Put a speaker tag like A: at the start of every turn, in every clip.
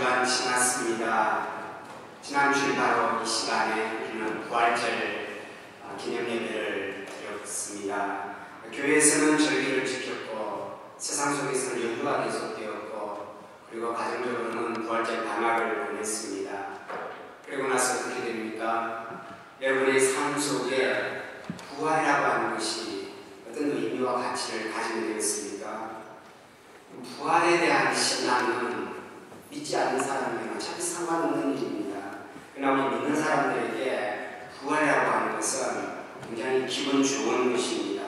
A: 주간 지났습니다. 지난 주일 바로 이 시간에 우리는 부활절 기념 예배를 드렸습니다. 교회에서는 절기를 지켰고 세상 속에서는 연휴가 계속되었고 그리고 가정적으로는 부활절 방학을 보냈습니다. 그리고 나서 어떻게 됩니까? 여러분의 삶 속에 부활이라고 하는 것이 어떤 의미와 가치를 가지게 되었습니까? 부활에 대한 신앙은 믿지 않는 사람에게는 어차피 상관없는 일입니다. 그러나 우리 믿는 사람들에게 부활이라고 하는 것은 굉장히 기분 좋은 것입니다.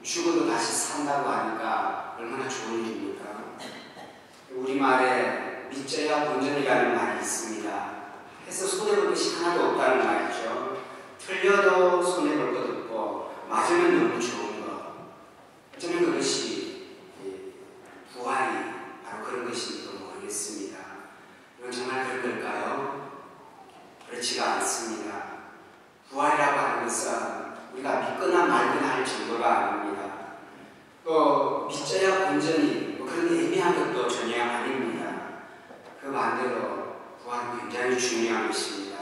A: 죽어도 다시 산다고 하니까 얼마나 좋은 일입니까? 우리말에 믿져야 본전이라는 말이 있습니다. 해서 손해볼 것이 하나도 없다는 말이죠. 틀려도 손해볼 것 없고 맞으면 너무 좋은 것. 어쩌면 그것이 부활이 바로 그런 것인지도 모르겠습니다. 이건 정말 그런 걸까요? 그렇지가 않습니다. 부활이라고 하는 것은 우리가 믿거나 말거나 할 정도가 아닙니다. 또 믿져야 본전이 그런 애매한 것도 전혀 아닙니다. 그 반대로 부활은 굉장히 중요한 것입니다.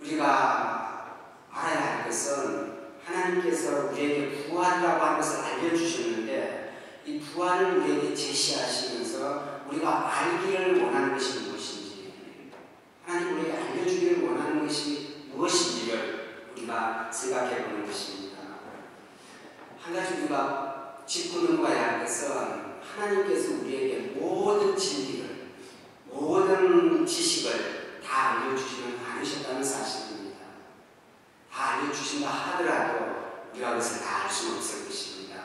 A: 우리가 알아야 할 것은 하나님께서 우리에게 부활이라고 하는 것을 알려주셨는데 이 부활을 우리에게 제시하시면서 우리가 알기를 원하는 것이 무엇인지, 하나님 우리에게 알려주기를 원하는 것이 무엇인지를 우리가 생각해 보는 것입니다. 한 가지 우리가 짚고 넘어가야 할 것은 하나님께서 우리에게 모든 진리를, 모든 지식을 다 알려주지는 않으셨다는 사실입니다. 다 알려주신다 하더라도 우리가 그것을 다 알 수는 없을 것입니다.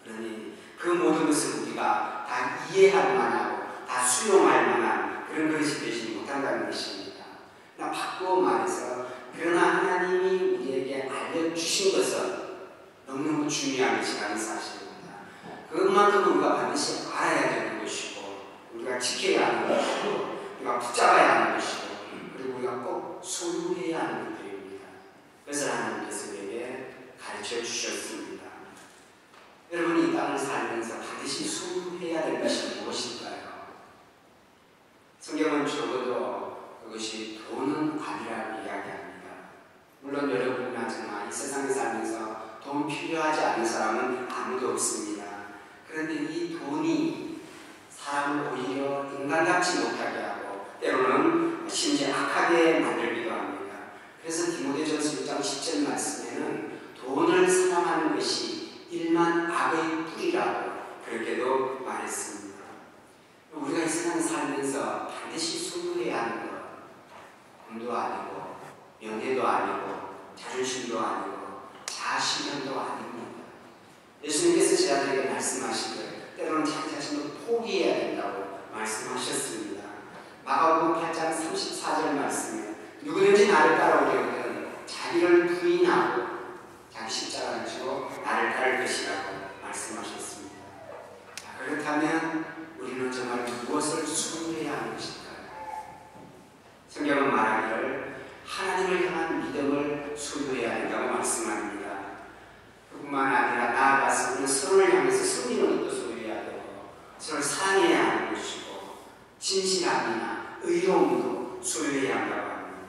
A: 그러니 그 모든 것을 우리가 다 이해할 만하고 다 수용할 만한 그런 것이 되지 못한다는 것입니다. 그러나 바꾸어 말해서 그러나 하나님이 우리에게 알려주신 것은 너무너무 중요한 것이라는 사실입니다. 그것만큼 우리가 반드시 알아야 되는 것이고 우리가 지켜야 하는 것이고 우리가 붙잡아야 하는 것이고 그리고 우리가 꼭 소유해야 하는 것들입니다. 그래서 하나님께서 우리에게 가르쳐 주셨습니다. 여러분이 이 땅을 살면서 반드시 소유해야 될 것이 무엇일까요? 성경은 적어도 그것이 돈은 아니라고 이야기합니다. 물론 여러분이나 저나 이 세상에 살면서 돈 필요하지 않은 사람은 아무도 없습니다. 그런데 이 돈이 사람을 오히려 인간답지 못하게 하고 때로는 심지어 악하게 만들기도 합니다. 그래서 디모데전서 1장 10절 말씀에는 돈을 사랑하는 것이 일만 악의 뿌리라고 그렇게도 말했습니다. 우리가 이 세상에 살면서 반드시 소유해야 하는 것, 돈도 아니고 명예도 아니고 자존심도 아니고 자아실현도 아닙니다. 예수님께서 제자들에게 말씀하시되 때로는 자기 자신을 포기해야 된다고 말씀하셨습니다. 마가복음 8장 34절 말씀에 누구든지 나를 따라오려거든 자기를 부인하고 자기 십자가를 지고 나를 따를 것이라고 말씀하셨습니다. 그렇다면 우리는 정말 무엇을 소유해야 하는 것일까요? 성경은 말하기를 하나님을 향한 믿음을 소유해야 한다고 말씀합니다. 그뿐만 아니라 나아가서 우리는 서로를 향해서 섬기는 것도 소유해야 되고 서로를 사랑해야 하는 것이고 진실함이나 의로움도 소유해야 한다고 합니다.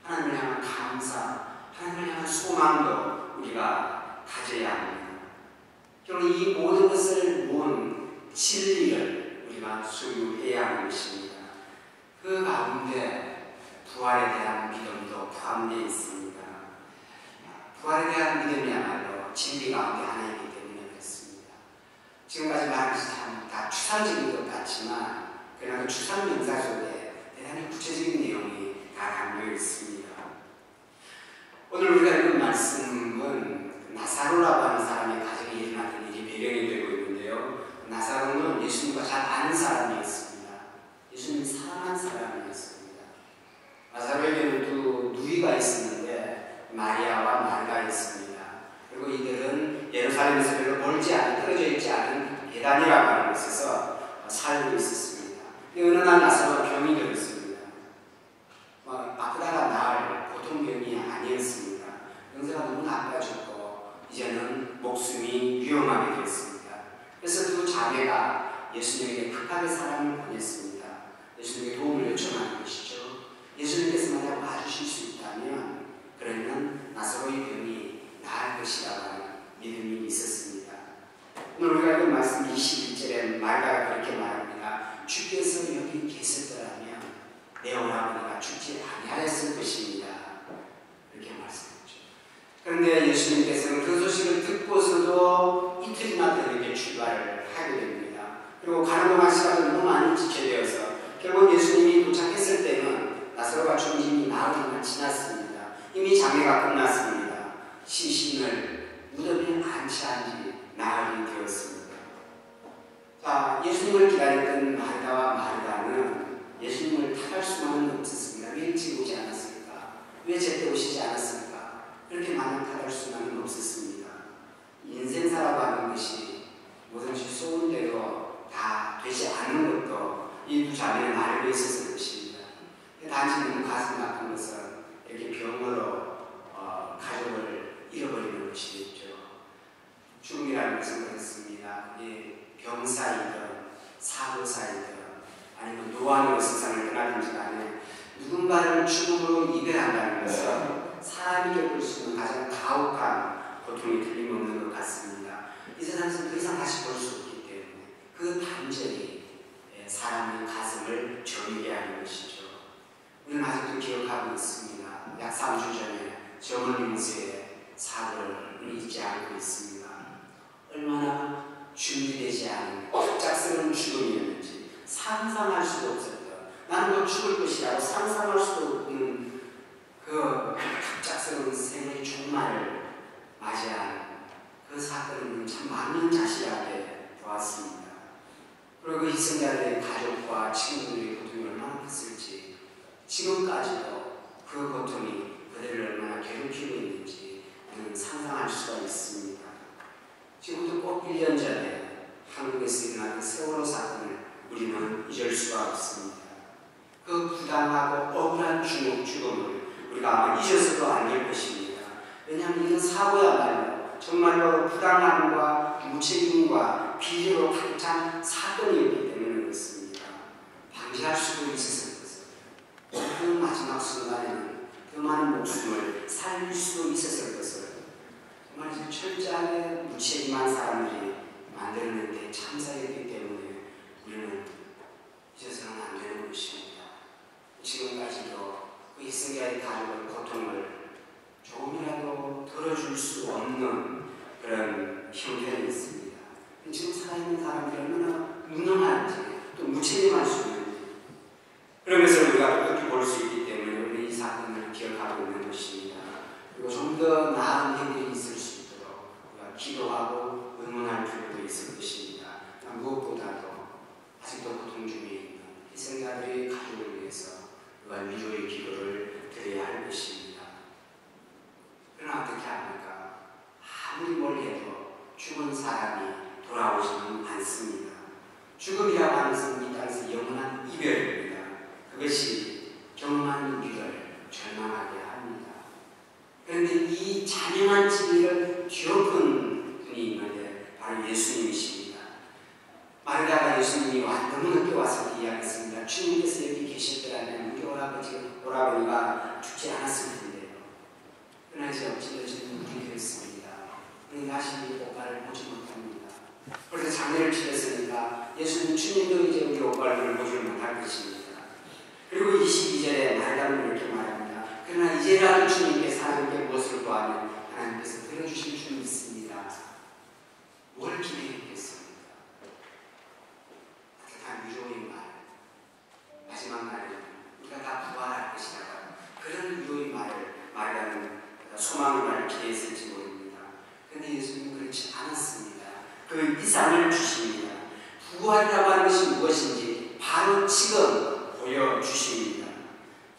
A: 하나님을 향한 감사, 하나님을 향한 소망도 우리가 가져야 합니다. 결국 이 모든 것을 모은 진리를 우리가 소유해야 하는 것입니다. 그 가운데 부활에 대한 믿음도 포함되어 있습니다. 부활에 대한 믿음이야말로 진리 가운데 하나이기 때문에 그렇습니다. 지금까지 말한 것이 다 추상적인 것 같지만 그러나 그 추상 명사 속에 대단히 구체적인 내용이 다 담겨 있습니다. 오늘 우리가 읽은 말씀은 나사로라고 하는 사람의 가정에 일어났던 일이 배경이 되고 있는데요. 나사로는 예수님과 잘 아는 사람이었습니다. 예수님이 사랑한 사람이었습니다. 나사로에게는 또 누이가 있었는데 마리아와 마르가 있습니다. 그리고 이들은 예루살렘에서 별로 멀지 않은 떨어져 있지 않은 베단이라고 하는 곳에서 살고 있었습니다. 어느 날 나사로가 병이 들었습니다. 아프다가 나을 보통 병이 아니었습니다. 병세가 너무 나빠졌고 이제는 목숨이 위험하게 됐습니다. 그래서 두 자매가 예수님에게 급하게 사랑을 예수님께 도움을 요청하는 것이죠. 예수님께서 만약 와주실 수 있다면 그러면 나사로의 병이 나을 것이라고 하는 믿음이 있었습니다. 오늘 우리가 읽은 말씀 21절에 마리아가 그렇게 말합니다. 주께서 여기 계셨더라면 내 오라버니가 죽지 아니하였을 것입니다. 이렇게 말씀했죠. 그런데 예수님께서는 그 소식을 듣고서도 이틀이나 더 이렇게 출발을 하게 됩니다. 그리고 가는 동안 시간이 너무 많이 지체되어서 결국 예수님이 도착했을 때는 나사로가 죽은 지 이미 나흘이나 지났습니다. 이미 장례가 끝났습니다. 시신을 무덤에 안치한 지 나흘이 되었습니다. 자, 예수님을 기다렸던 마르다와 마르다는 예수님을 탓할 수만은 없었습니다. 왜 일찍 오지 않았을까? 왜 제때 오시지 않았을까? 그렇게 많은 탓할 수만은 없었습니다. 인생사라고 하는 것이 뭐든지 쏘는 대로 다 되지 않는 것도 이 두 자매는 알고 있었을 것입니다. 단지 너무 가슴 아픈 것은 이렇게 병으로 가족을 잃어버리는 것이겠죠. 죽음이라는 것은 그렇습니다. 병사이든 사고사이든 아니면 노안으로 세상을 떠나든지 간에 누군가를 죽음으로 이별한다는 것은 사람이 겪을 수 있는 가장 가혹한 고통이 틀림없는 것 같습니다. 이 세상에서 더 이상 다시 볼 수 없기 때문에 그 단절이 사람의 가슴을 저리게 하는 것이죠. 우리는 아직도 기억하고 있습니다. 약 3주 전에 정원용수의 사고를 잊지 않고 있습니다. 얼마나 준비되지 않은 갑작스러운 죽음이었는지 상상할 수도 없었던, 나는 뭐 죽을 것이라고 상상할 수도 없는 그 갑작스러운 생의 종말을 맞이한 그 사건은 참 많은 자신에게 보았습니다. 그리고 그 희생자들의 가족과 친구들의 고통이 얼마나 컸을지, 지금까지도 그 고통이 그들을 얼마나 괴롭히고 있는지 우리는 상상할 수가 있습니다. 지금부터 꼭 1년 전에 한국에서 일어난 세월호 사건을 우리는 잊을 수가 없습니다. 그 부당하고 억울한 죽음을 우리가 아마 잊어서도 안 될 것입니다. 왜냐하면 이런 사고야말로 정말로 부당함과 무책임과 비리로 가득 찬 사건이었기 때문에 그렇습니다. 방지할 수도 있었을 것을, 그 마지막 순간에는 그 많은 목숨을 살릴 수도 있었을 것을 정말 철저하게 무책임한 사람들이 만들어낸 참사였기 때문에 우리는 잊어서는 안 되는 것입니다. 지금까지도 그 희생자의 가족의 고통을 조금이라도 덜어줄 수 없는 그런 형편이 있습니다. 지금 살아있는 사람들이 얼마나 무능한지 또 무책임할 수 있는지 그런 것을 우리가 똑똑히 볼 수 있기 때문에 우리 이 사건을 기억하고 있는 것입니다. 그리고 좀 더 나은 일들이 있을 수 있도록 우리가 기도하고 응원할 필요도 있을 것입니다. 무엇보다도 아직도 고통 중에 있는 희생자들의 가족을 위해서 우리가 위로의 기도를 드려야 할 것입니다. 그러나 어떻게 합니까? 아무리 뭘 해도 죽은 사람이 돌아오지는 않습니다. 죽음이라고 하는 것은 이 땅에서 영원한 이별입니다. 그것이 경험한 우리를 절망하게 합니다. 그런데 이 잔인한 진리를 뒤엎은 분이 있는데 바로 예수님이십니다. 마르다가 예수님이 너무 늦게 와서 이야기했습니다. 주님께서 여기 계셨더라면 우리 오라버니가 죽지 않았을 텐데요. 그러나 이제 어찌되었든 우리 되었습니다. 우리 다시 오빠를 보지 못합니다. 그래서 장례를 치렀으니까 예수님 주님도 이제 우리 오빠를 보지 못할 것입니다. 그리고 22절에 마르다는 이렇게 말합니다. 그러나 이제라도 주님께서 하나님께 무엇을 구하면 하나님께서 들어주실 줄 믿습니다. 뭘 기대했겠습니까? 따뜻한 위로의 말, 마지막 날에 우리가 다 부활할 것이라고 그런 위로의 말을 마르다는 소망의 말을 기대했을지 모릅니다. 그런데 예수님은 그렇지 않았습니다. 그 이상을 주십니다. 부활이라고 하는 것이 무엇인지 바로 지금 보여주십니다.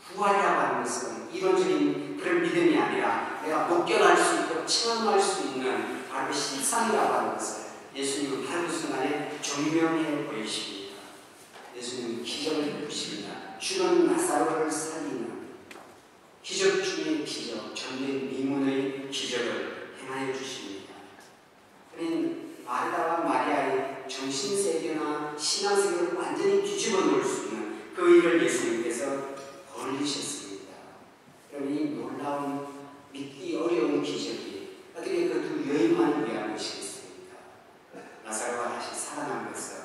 A: 부활이라고 하는 것은 이론적인 그런 믿음이 아니라 내가 목격할 수 있고 체험할 수 있는 바로 그 실상이라고 하는 것을 예수님은 바로 그 순간에 증명해 보이십니다. 예수님은 기적을 베푸십니다. 죽은 나사로를 살리는 기적 중의 기적, 전된 미문의 기적을 행하여 주십니다. 그러니 마르다와 마리아의 정신세계나 신앙세계를 완전히 뒤집어 놓을 수 있는 그 비유를 예수님께서 벌리셨습니다. 그럼 이 놀라운 믿기 어려운 기적이 어떻게 그 두 여인만을 위한 것이겠습니까? 나사로가 다시 살아난 것은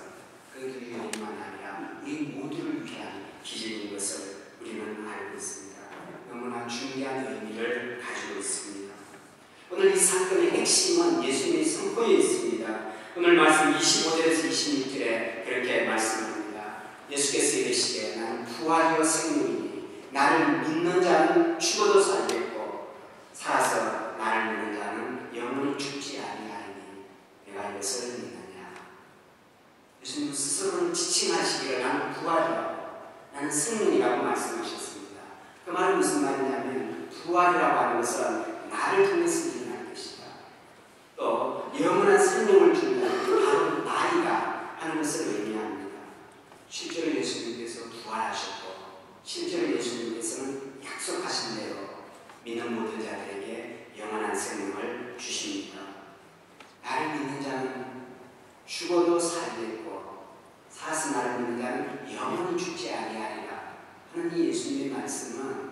A: 그 두 여인만 아니라 우리 모두를 위한 기적인 것을 우리는 알고 있습니다. 너무나 중요한 의미를 가지고 있습니다. 오늘 이 사건의 핵심은 예수님의 선포에 있습니다. 오늘 말씀 25절에서 26절에 그렇게 말씀합니다. 예수께서 이르시되 나는 부활이요 생명이니 나를 믿는 자는 죽어도 살겠고 살아서 나를 믿는 자는 영원히 죽지 아니하리니 내가 이것을 믿느냐. 예수님 스스로를 지칭하시기를 나는 부활이라고 나는 생명이라고 말씀하셨습니다. 그 말은 무슨 말이냐면 부활이라고 하는 것은 나를 통해서 일어나는 것이다. 또 영원한 생명을 준다는 바로 나이다 하는 것을 의미합니다. 실제로 예수님께서 부활하셨고 실제로 예수님께서는 약속하신 대로 믿는 모든 자들에게 영원한 생명을 주십니다. 나를 믿는 자는 죽어도 살겠고 살아서 나를 믿는 자는 영원히 죽지 아니하리라 하는 이 예수님의 말씀은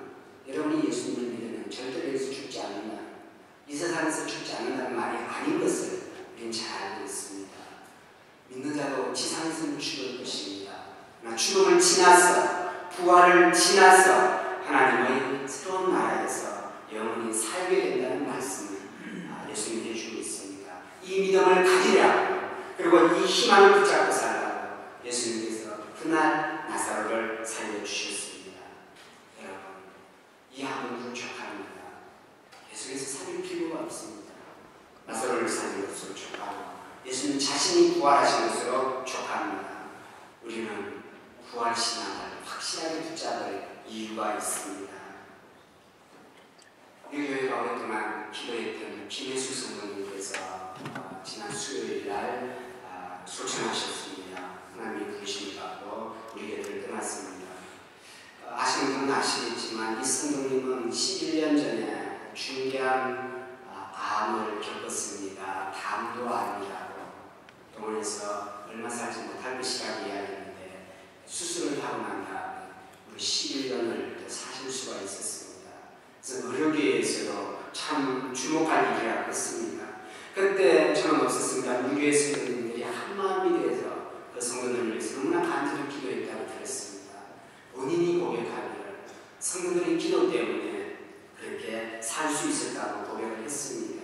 A: 여러분이 예수님을 믿으면 절대로 여기서 죽지 않는다, 이 세상에서 죽지 않는다는 말이 아닌 것을 우리는 잘 알고 있습니다. 믿는 자도 지상에서는 죽을 것입니다. 그러나 죽음을 지나서 부활을 지나서 하나님의 새로운 나라에서 영원히 살게 된다는 말씀을 예수님이 해주고 있습니다. 이 믿음을 가지라고 그리고 이 희망을 붙잡고 살라고 예수님께서 그날 나사로를 살려주셨습니다. 여러분 이 아무도 족합니다. 계속해서 살릴 필요가 없습니다. 나사로를 살린 것으로 족하고 예수님 자신이 부활하신 것으로 족합니다. 우리는 부활신앙을 확실하게 붙잡을 이유가 있습니다. 우리 교회가 오랫동안 기도했던 김혜수 성도님께서 지난 수요일날 소천하셨습니다. 하나님이 부르심을 받고 우리 교회를 떠났습니다. 아시는 분은 아시겠지만 이 성도님은 11년 전에 중대한 암을 겪었습니다. 담도 암이라고 병원에서 얼마 살지 못할 것이라고 이야기했는데 수술을 하고 난 다음에 우리 11년을 더 사실 수가 있었습니다. 그래서 의료계에서도 참 주목할 일이라고 했습니다. 그때 저는 없었습니다. 우리 교회 성도님들이 한마음이 돼서 그 성도들을 위해서 너무나 간절히 기도했다고 들었습니다. 본인이 고백하기를 성도들의 기도 때문에 그렇게 살 수 있었다고 고백을 했습니다.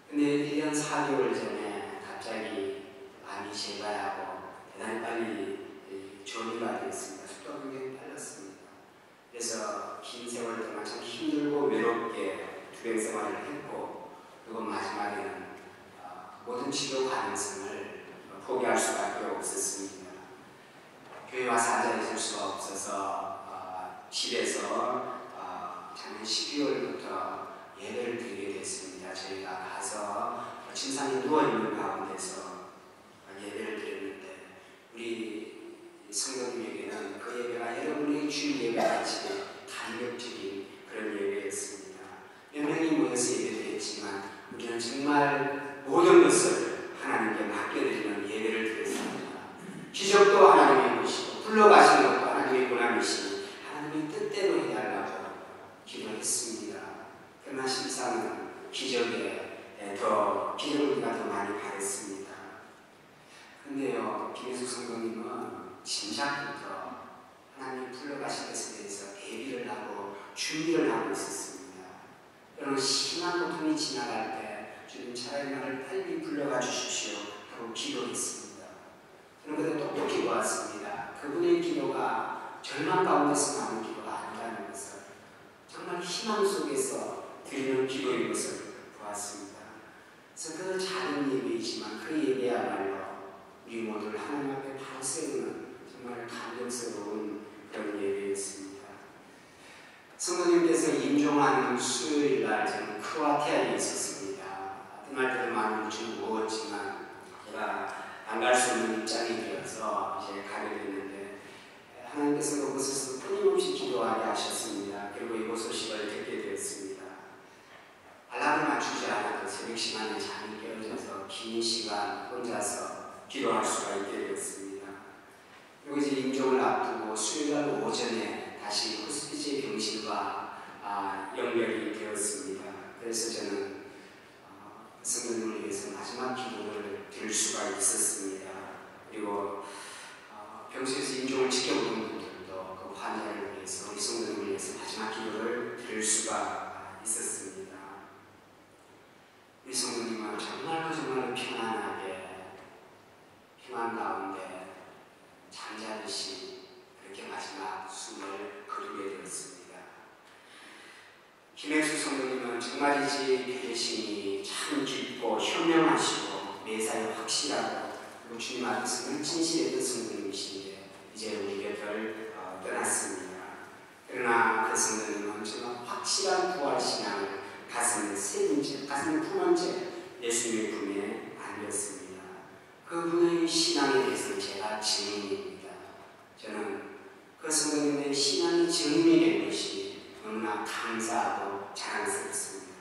A: 근데 1년 4개월 전에 갑자기 암이 재발하고 대단히 빨리 전이가 되었습니다. 속도가 굉장히 빨랐습니다. 그래서 긴 세월 동안 참 힘들고 외롭게 투병 생활을 했고 그리고 마지막에는 모든 치료 가능성을 포기할 수밖에 없었습니다. 교회 와서 앉아있을 수가 없어서 집에서 작년 12월부터 예배를 드리게 됐습니다. 저희가 가서 침상에 누워있는 가운데서 예배를 드렸는데 우리 성도님에게는 그 예배가 여러분의 주일 예배같이 감격적인 그런 예배였습니다. 몇 명이 모여서 예배드렸지만 우리는 정말 모든 것을 하나님께 맡겨드리는 예배를 드렸습니다. 기적도 하나님의 것이고 불러가시는 것도 하나님의 권함이시니 하나님의 뜻대로 해달라고 기도했습니다. 그러나 실상은 기적을 우리가 더 많이 바랬습니다. 근데요, 김혜숙 성도님은 진작부터 하나님이 불러가신 것에 대해서 대비를 하고 준비를 하고 있었습니다. 여러분 심한 고통이 지나갈 때 주님 차라리 나를 빨리 불러가 주십시오 하고 기도했습니다. 저는 그때 똑똑히 보았습니다. 그분의 기도가 절망 가운데서 나오는 기도가 아니라는 것을 정말 희망 속에서 드리는 기도인 것을 보았습니다. 그래서 그 작은 예배이지만 그 예배야말로 우리 모두를 하나님 앞에 바로 세우는 정말 감동스러운 그런 예배였습니다. 성도님께서 임종하는 수요일날 저는 크로아티아에 있었습니다. 떠날 때도 많이 좀 무거웠지만 제가 안 갈 수 없는 입장이 되어서 이제 가게 됐는데 하나님께서 그곳에서 끊임없이 기도하게 하셨습니다. 그리고 이곳 소식을 듣게 되었습니다. 알람을 맞추지 않아도 새벽 시간에 잠이 깨어져서 긴 시간 혼자서 기도할 수가 있게 되었습니다. 그리고 이제 임종을 앞두고 수요일 오전에 다시 호스피스 병실과 연결이 되었습니다. 그래서 저는 성도님을 위해서 마지막 기도를 드릴 수가 있었습니다. 그리고 병실에서 임종을 지켜보는 분들도 그 환자를 위해서 우리 성도님을 위해서 마지막 기도를 드릴 수가 있었습니다. 우리 성도님은 정말로 편안하게 평안 가운데 잠자듯이 그렇게 마지막 숨을 거두게 되었습니다. 김혜수 성도님은 정말이지 배려심이 참 깊고 현명하시고 매사에 확실하고 그리고 주님 앞에서는 진실했던 성도님이신데 이제 우리 곁을 떠났습니다. 그러나 그 성도님은 정말 확실한 부활신앙을 가슴에 품은 채 예수님의 품에 안겼습니다. 그분의 신앙에 대해서는 제가 증인입니다. 저는 그 성도님의 신앙이 증인이 된 것이 너무나 감사하고 자랑스럽습니다.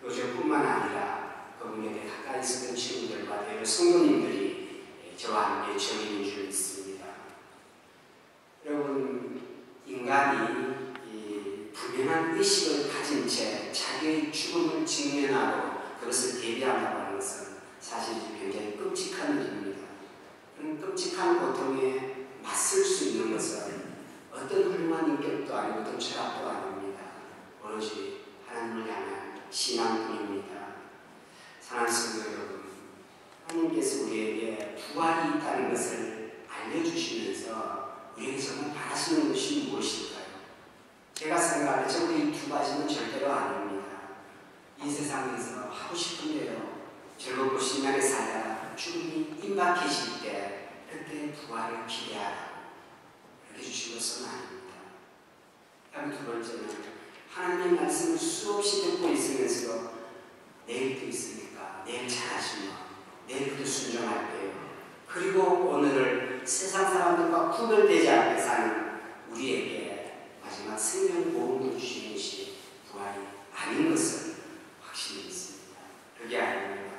A: 또 저뿐만 아니라 그분에 대해 가까이 있었던 친구들과 여러 성도님들이 저와 함께 증인인 줄 믿습니다. 여러분, 인간이 불변한 의식을 가진 채 자기의 죽음을 직면하고 그것을 대비한다고 하는 것은 사실 굉장히 끔찍한 일입니다. 그런 끔찍한 고통에 맞설 수 있는 것은 어떤 훌륭한 인격도 아니고 어떤 철학도 아닙니다. 오로지 하나님을 향한 신앙뿐입니다. 사랑하는 성도 여러분, 하나님께서 우리에게 부활이 있다는 것을 알려주시면서 우리에게 정말 바라시는 것이 무엇일까요? 제가 생각할 때 저는 이 두 가지는 절대로 아닙니다. 이 세상에서 하고 싶은 대로 즐겁고 신나게 살다가 죽음이 임박해질 때 그때 부활을 기대하라고 이렇게 주신 것은 아닙니다. 다음 두 번째는 하나님의 말씀을 수없이 듣고 있으면서도 내일도 있으니까 내일 잘하시면 내일도 순종할게요. 그리고 오늘을 세상 사람들과 구별되지 않게 사는 우리에게 마지막 생명 보험을 주시는 것이 부활이 아닌 것을 확실히 믿습니다. 그게 아닙니다.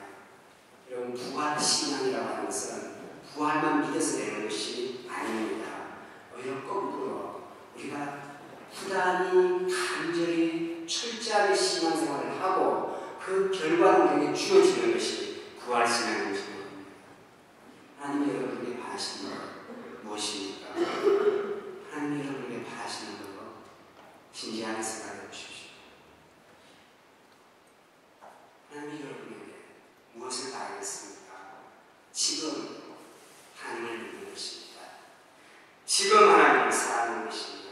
A: 여러분, 부활 신앙이라고 하는 것은 부활만 믿어서 되는 것이 아닙니다. 오히려 거꾸로 우리가 부단히 간절히 철저하게 신앙생활을 하고 그 결과로 우리에게 주어지는 것이 부활 신앙인 것입니다. 하나님 여러분에게 바라시는 것 무엇입니까? 하나님 여러분에게 바라시는 것 진지하게 생각해 보십시오. 하나님 여러분에게 무엇을 바라겠습니까? 지금 하나님을 믿는 것입니다. 지금 하나님을 사랑하는 것입니다.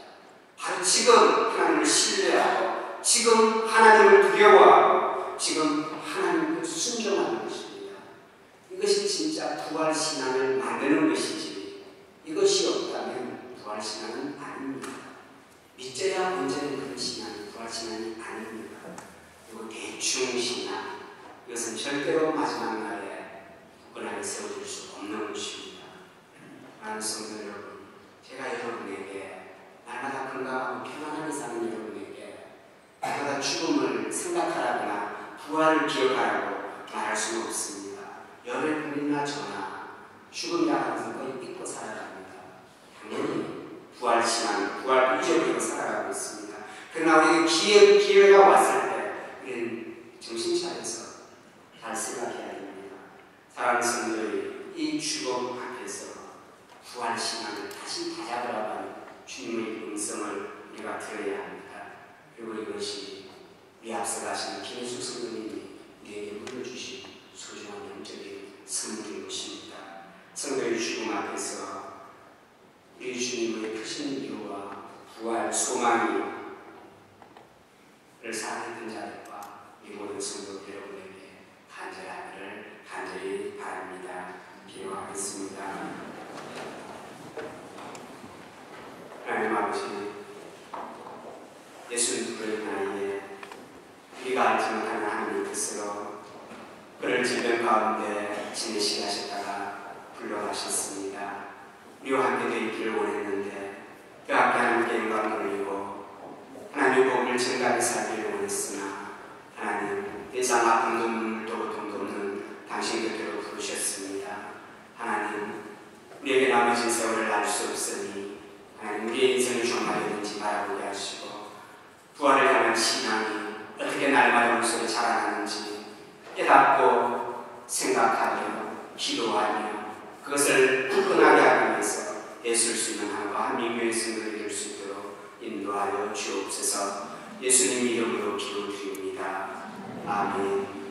A: 바로 지금 하나님을 신뢰하고 지금 하나님을 두려워하고 지금 하나님을 순종하는 것입니다. 이것이 진짜 부활신앙을 만드는 것이지 이것이 없다면 부활신앙은 아닙니다. 믿져야 언제는 그런 신앙이 부활신앙이 아닙니다. 그리고 대충신앙, 이것은 절대로 마지막 날에 굳건하게 세워질 수 없는 것입니다. 많은 성도 여러분, 제가 여러분에게 날마다 건강하고 평안하게 사는 여러분에게 날마다 죽음을 생각하라거나 부활을 기억하라고 말할 수는 없습니다. 여러분이나 저나 죽음이라는 것은 거의 믿고 살아갑니다. 당연히 부활신앙, 부활을 잊어버리고 살아가고 있습니다. 그러나 우리에게 기회가 왔을 때 우리는 정신 차려서 잘 생각해야 됩니다. 사랑하는 성도들, 이 죽음 앞에서 부활신앙을 다시 다잡으라고 하는 주님의 음성을 우리가 들어야 합니다. 그리고 이것이 우리 앞서 가신 김혜수 성도님이 우리에게 물려주신 소중한 영적인 선물인 것입니다. 성도의 죽음 앞에서 우리 주님의 크신 이유와 부활 소망을 사랑했던 자들과 우리 모든 성도 여러분에게 간절하기를 간절히 바랍니다. 기도하겠습니다. 하나님 아버지, 예수님 그의 나이에 우리가 알지 못하는 하나님의 뜻으로 그를 질병 가운데 지내시게 하셨다가 불러가셨습니다. 우리와 함께 되기를 원했는데 그 앞에 하나님께 영광을 돌리고 하나님의 복을 증가하게 살기를 원했으나 하나님 세상 아픔도 눈물도 고통도 없는 당신 곁으로 부르셨습니다. 하나님 우리에게 남으신 세월을 알 수 없으니 다시 바라보게 하시고 부활을 향한 신앙이 어떻게 날마다 우리 속에 자라나는지 깨닫고 생각하며 기도하며 그것을 굳건하게 하기 위해서 애쓸 수 있는 한과 한민교회 성도들이 될 수 있도록 인도하여 주옵소서. 예수님 이름으로 기도드립니다. 아멘.